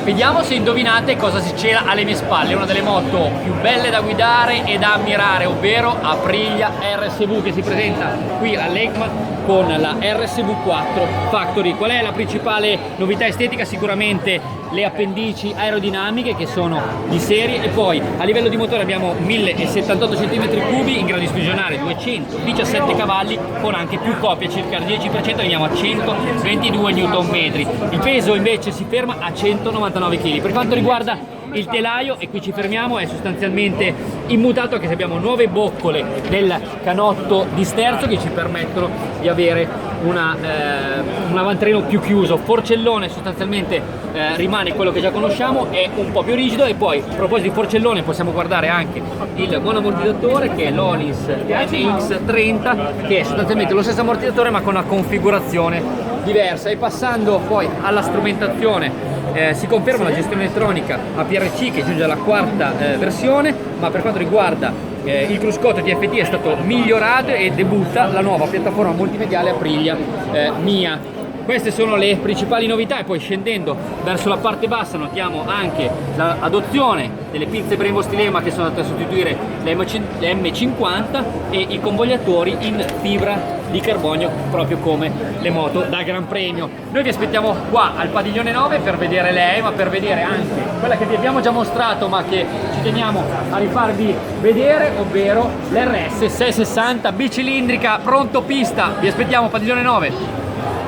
Vediamo se indovinate cosa si cela alle mie spalle, una delle moto più belle da guidare e da ammirare, ovvero Aprilia RSV, che si presenta qui all'EICMA con la RSV 4 Factory. Qual è la principale novità estetica? Sicuramente le appendici aerodinamiche, che sono di serie, e poi a livello di motore abbiamo 1078 cm3 in grado di sprigionare 217 cavalli con anche più coppie, circa il 10%, arriviamo a 122 Nm. Il peso invece si ferma a 199 kg. Per quanto riguarda il telaio, e qui ci fermiamo, è sostanzialmente immutato, anche se abbiamo nuove boccole del canotto di sterzo che ci permettono di avere un avantreno più chiuso. Forcellone sostanzialmente rimane quello che già conosciamo, è un po' più rigido. E poi, a proposito di forcellone, possiamo guardare anche il monoammortizzatore, che è l'Onis NX30, che è sostanzialmente lo stesso ammortizzatore ma con una configurazione diversa. E passando poi alla strumentazione, si conferma la gestione elettronica APRC, che giunge alla quarta versione, ma per quanto riguarda il cruscotto TFT è stato migliorato e debutta la nuova piattaforma multimediale Aprilia Mia. Queste sono le principali novità. E poi, scendendo verso la parte bassa, notiamo anche l'adozione delle pinze Brembo Stilema, che sono andate a sostituire le M50, e i convogliatori in fibra di carbonio, proprio come le moto da Gran Premio. Noi vi aspettiamo qua al padiglione 9 per vedere lei, ma per vedere anche quella che vi abbiamo già mostrato ma che ci teniamo a rifarvi vedere, ovvero l'RS 660 bicilindrica pronto pista. Vi aspettiamo padiglione 9.